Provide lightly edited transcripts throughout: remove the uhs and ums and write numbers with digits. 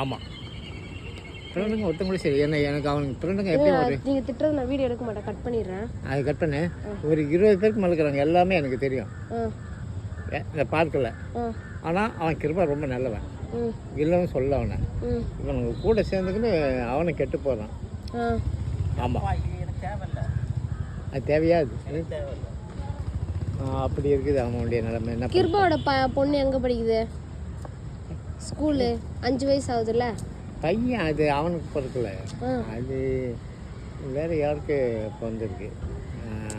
ஆமாம், ஃப்ரெண்டுங்க ஒருத்தவங்களும் சரி. என்ன எனக்கு அவனுக்கு ஃப்ரெண்டுங்க எப்படி ஒரு நீங்கள் திட்டுறது நான் வீடியோ எடுக்க மாட்டேன், கட் பண்ணிடுறேன். அது கட் பண்ணு. ஒரு 20 பேருக்கு மேலே இருக்கிறாங்க, எல்லாமே எனக்கு தெரியும் இந்த பார்க்கில். ஆனால் அவன் கிருபா ரொம்ப நல்லவன், இல்லைன்னு சொல்ல அவனை. இவனுக்கு கூட சேர்ந்துக்கின்னு அவனை கெட்டு போகிறான். ஆமாம், அது தேவையாது. அப்படி இருக்குது அவனுடைய நிலைமை. என்ன கிருபாவோட பொண்ணு எங்கே படிக்குது? ஸ்கூலு 5 வயசு ஆகுதுல்ல பையன். அது அவனுக்கு பிறக்கல, அது வேற யாருக்கு பிறந்திருக்கு.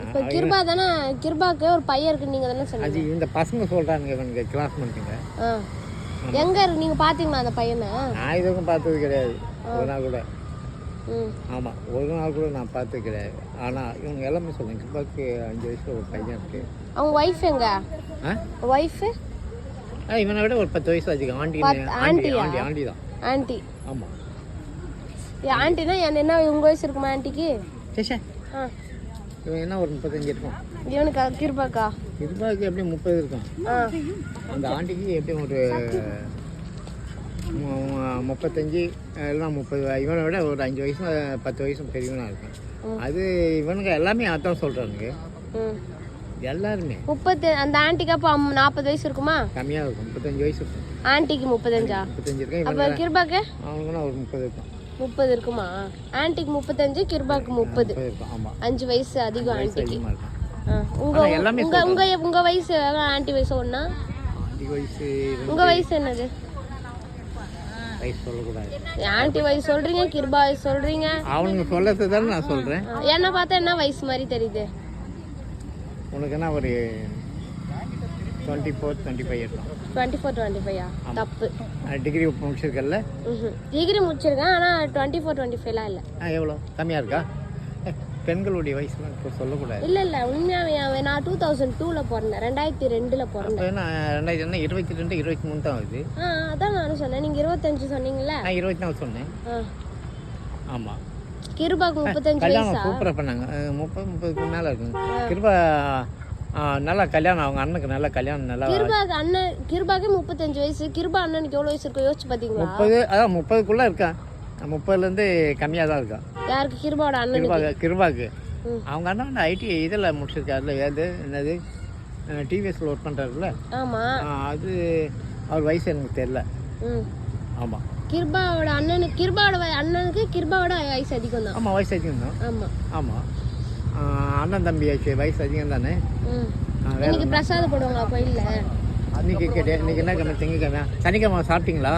இப்போ கிருபா தானே, கிருபாக்கு ஒரு பையன் இருக்கு, நீங்கள் தானே சொன்னீங்க. அது இந்த பசங்க சொல்கிறானுங்க, இவனுக்கு கிளாஸ்மேட்டுங்க. எங்கே இருக்கு, நீங்கள் பார்த்தீங்களா அந்த பையனை? நான் இதுக்கும் பார்த்தது கிடையாது ஒரு நாள் கூட. ஆமாம், ஒரு நாள் கூட நான் பார்த்தது கிடையாது. ஆனால் இவங்க எல்லாமே சொல்லுங்க, கிருபாக்கு 5 வயசில் ஒரு பையன் இருக்கு. அவங்க ஒய்ஃப் எங்க? ஒய்ஃபு இவனை விட ஒரு 10 வயசு அதிகம். ஆண்டி தான். ஆண்டி. ஆமாம், ஆண்டினா என்ன உங்கள் வயசு இருக்குமா ஆண்டிக்கு? சேஷா இவன் என்ன ஒரு 35 இருக்கும். இவனுக்கா? கிருபாக்கா? கிருபாக்கு எப்படியும் 30 இருக்கும். அந்த ஆண்டிக்கு எப்படியும் ஒரு 35 இல்லைனா 30. இவனை விட ஒரு 5 வயசும் 10 வயசும் பெரியவனாக இருக்கும். அது இவனுங்க எல்லாமே அதான் சொல்கிறானுங்க எல்லாருமே. 30 அந்த ஆண்டிக்கு அப்போ 40 வயசு இருக்குமா? கம்மியாக இருக்கும், 35 வயசு இருக்கும். ஆண்டிக்கு 35 இருக்கும். அப்போ கிருபாக்கு? அவனுக்குன்னா ஒரு 30 இருக்கும். 30 இருக்குமா? ஆண்டிக்கு 35, கிருபாக்கு 30 இருக்கும். ஆமாம், 5 வயசு அதிகம் ஆண்டிக்கு. உங்க வயசு ஆண்டி வயசு ஒண்ணா? உங்க வயசு என்னது? வயசு சொல்லக்கூடாது. ஆண்டி வயசு சொல்றீங்க, கிருபா வயசு சொல்றீங்க. அவனுங்க சொல்லறது தானே நான் சொல்றேன். என்ன பார்த்தா என்ன வயசு மாதிரி தெரியுது உனக்கு? என்ன ஒரு 24, 25 இருக்கும். 24, 25 தப்பு. டிகிரி முடிச்சிருக்கல? டிகிரி முடிச்சிருக்கேன், ஆனால் 24, 25 இல்லை. எவ்வளோ கம்மியாக இருக்கா? பெண்களுடைய வயசுலாம் இப்போ சொல்லக்கூடாது. இல்லை உண்மையாகவே நான் 2002ல் பிறந்தேன், 2002ல் பிறந்தேன். 22, 23 தான் ஆகுது. அதான் நானும் சொன்னேன். நீங்கள் 25 சொன்னீங்களா? நான் 24 சொன்னேன். ஆமாம், கிருபாக்கு 35 வயசா? சூப்பராக பண்ணாங்க. 30 மேலே இருக்குங்க. கிருபா நல்லா கல்யாணம், அவங்க அண்ணனுக்கு நல்லா கல்யாணம். நல்லா கிருபாக்கு 35 வயசு. கிருபா அண்ணனுக்கு எவ்வளோ வயசு இருக்கும் யோசிச்சு பார்த்தீங்களா? 30. அதான் 30க்குள்ளே இருக்கான். 30லேருந்து கம்மியாக தான் இருக்கான். யாருக்கு? கிருபாவோட அண்ணனுக்கு. கிருபாக்கு அவங்க அண்ணன் வந்து ஐடி இதில் முடிச்சிருக்காருல, என்னது டிவிஎஸ்ல ஒர்க் பண்ணுறாருல. ஆமாம், அது அவர் வயசு எனக்கு தெரியல. ஆமாம், கிருபாவோட அண்ணனுக்கு கிருபாவோட வயசு அதிகம் தான். ஆமாம், வயசு அதிகம் தான். ஆமாம், அண்ணன் தம்பி வயசு அதிகம் தானே. இன்னைக்கு பிரசாதம் போடுவாங்களா கோயிலில்? இன்னைக்கு கேட்டேன். இன்னைக்கு என்ன கிழமை? திங்கக்கிழமை. சனிக்கிழமை சாப்பிட்டீங்களா?